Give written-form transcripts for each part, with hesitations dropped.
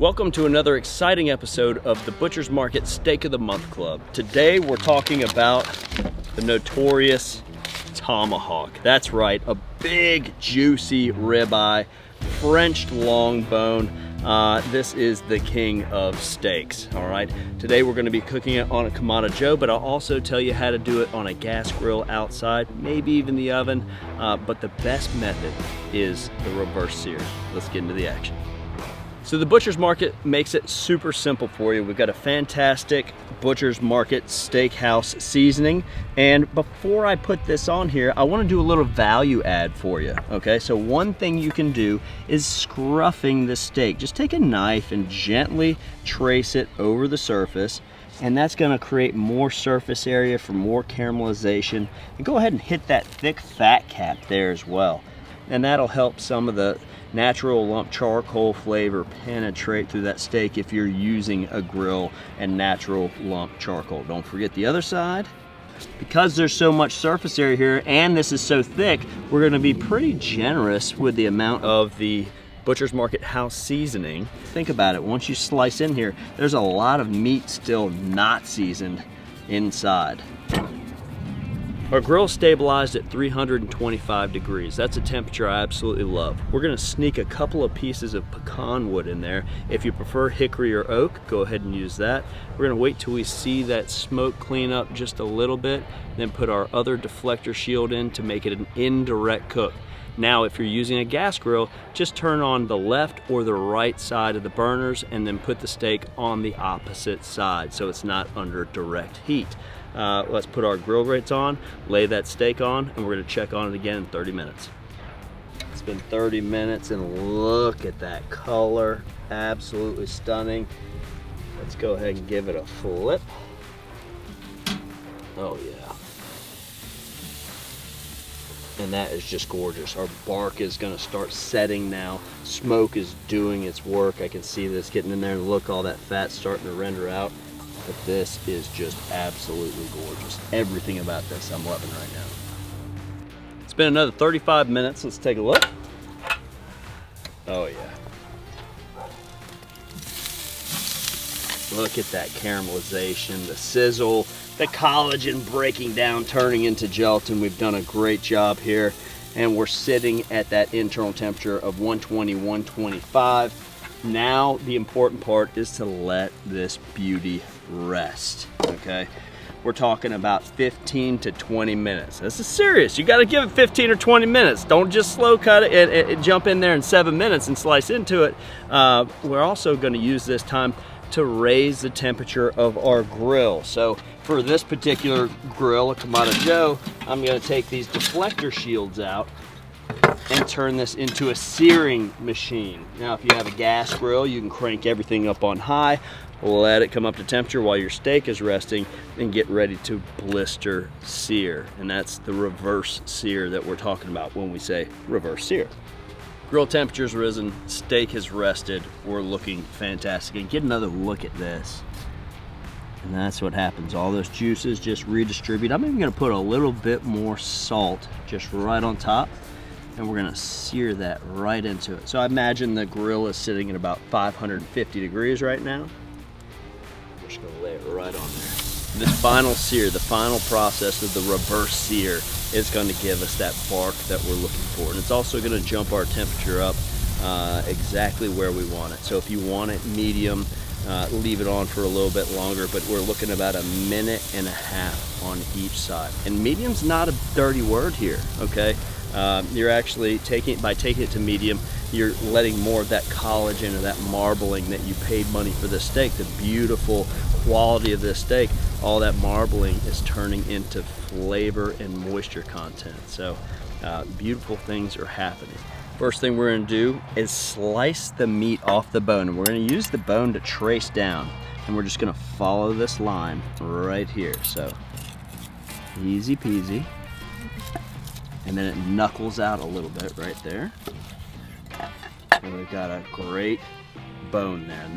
Welcome to another exciting episode of the Butcher's Market Steak of the Month Club. Today we're talking about the notorious tomahawk. That's right, a big juicy ribeye, Frenched long bone. This is the king of steaks, all right? Today we're gonna be cooking it on a Kamado Joe, but I'll also tell you how to do it on a gas grill outside, maybe even the oven, but the best method is the reverse sear. Let's get into the action. So the Butcher's Market makes it super simple for you. We've got a fantastic Butcher's Market Steakhouse seasoning. And before I put this on here, I wanna do a little value add for you, okay? So one thing you can do is scruffing the steak. Just take a knife and gently trace it over the surface, and that's gonna create more surface area for more caramelization. And go ahead and hit that thick fat cap there as well. And that'll help some of the natural lump charcoal flavor penetrate through that steak if you're using a grill and natural lump charcoal. Don't forget the other side. Because there's so much surface area here and this is so thick, we're gonna be pretty generous with the amount of the Butcher's Market house seasoning. Think about it, once you slice in here, there's a lot of meat still not seasoned inside. Our grill stabilized at 325 degrees. That's a temperature I absolutely love. We're gonna sneak a couple of pieces of pecan wood in there. If you prefer hickory or oak, go ahead and use that. We're gonna wait till we see that smoke clean up just a little bit, then put our other deflector shield in to make it an indirect cook. Now, if you're using a gas grill, just turn on the left or the right side of the burners and then put the steak on the opposite side so it's not under direct heat. Let's put our grill grates on, lay that steak on, and we're gonna check on it again in 30 minutes. It's been 30 minutes and look at that color, absolutely stunning. Let's go ahead and give it a flip. Oh yeah. And that is just gorgeous. Our bark is gonna start setting now. Smoke is doing its work. I can see this getting in there and look, all that fat starting to render out. But this is just absolutely gorgeous. Everything about this I'm loving right now. It's been another 35 minutes. Let's take a look. Oh yeah. Look at that caramelization, the sizzle, the collagen breaking down, turning into gelatin. We've done a great job here. And we're sitting at that internal temperature of 120, 125. Now the important part is to let this beauty rest, okay? We're talking about 15 to 20 minutes. This is serious. You gotta give it 15 or 20 minutes. Don't just slow cut it and jump in there in 7 minutes and slice into it. We're also gonna use this time to raise the temperature of our grill. So for this particular grill, a Kamado Joe, I'm gonna take these deflector shields out and turn this into a searing machine. Now, if you have a gas grill, you can crank everything up on high, let it come up to temperature while your steak is resting, and get ready to blister sear. And that's the reverse sear that we're talking about when we say reverse sear. Grill temperature's risen, steak has rested, we're looking fantastic. And get another look at this. And that's what happens. All those juices just redistribute. I'm even gonna put a little bit more salt just right on top, and we're gonna sear that right into it. So I imagine the grill is sitting at about 550 degrees right now. I'm just gonna lay it right on there. This final sear, the final process of the reverse sear, is gonna give us that bark that we're looking for. And it's also gonna jump our temperature up exactly where we want it. So if you want it medium, leave it on for a little bit longer, but we're looking about 1.5 minutes on each side. And medium's not a dirty word here, okay? You're actually taking it to medium, you're letting more of that collagen or that marbling that you paid money for this steak, the beautiful quality of this steak, all that marbling is turning into flavor and moisture content. So beautiful things are happening. First thing we're gonna do is slice the meat off the bone, and we're gonna use the bone to trace down, and we're just gonna follow this line right here. So easy peasy. And then it knuckles out a little bit right there. And we've got a great bone there, and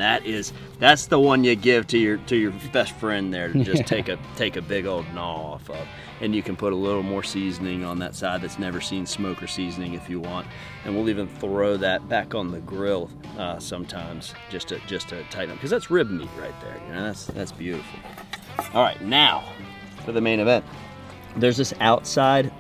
that's the one you give to your best friend there to just take a big old gnaw off of. And you can put a little more seasoning on that side that's never seen smoker seasoning if you want, and we'll even throw that back on the grill sometimes just to tighten up, because that's rib meat right there. You know, that's beautiful. All right, now for the main event. There's this outside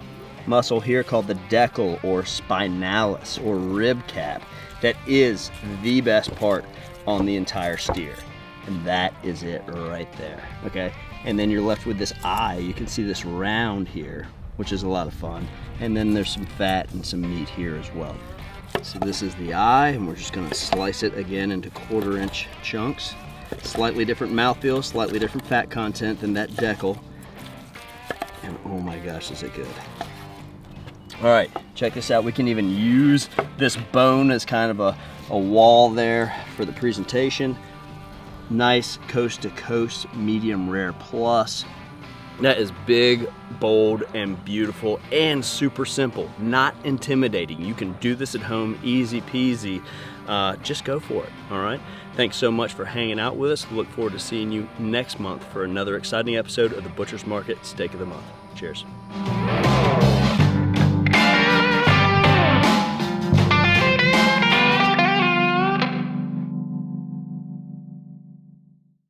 muscle here called the decal or spinalis or rib cap that is the best part on the entire steer, and that is it right there. Okay, and then you're left with this eye. You can see this round here, which is a lot of fun, and then there's some fat and some meat here as well. So this is the eye, and we're just going to slice it again into 1/4 inch chunks. Slightly different mouthfeel, slightly different fat content than that decal. And oh my gosh, is it good. All right, check this out. We can even use this bone as kind of a wall there for the presentation. Nice coast to coast medium rare plus. That is big, bold, and beautiful, and super simple, not intimidating. You can do this at home, easy peasy. Just go for it, all right? Thanks so much for hanging out with us. Look forward to seeing you next month for another exciting episode of the Butcher's Market Steak of the Month. Cheers.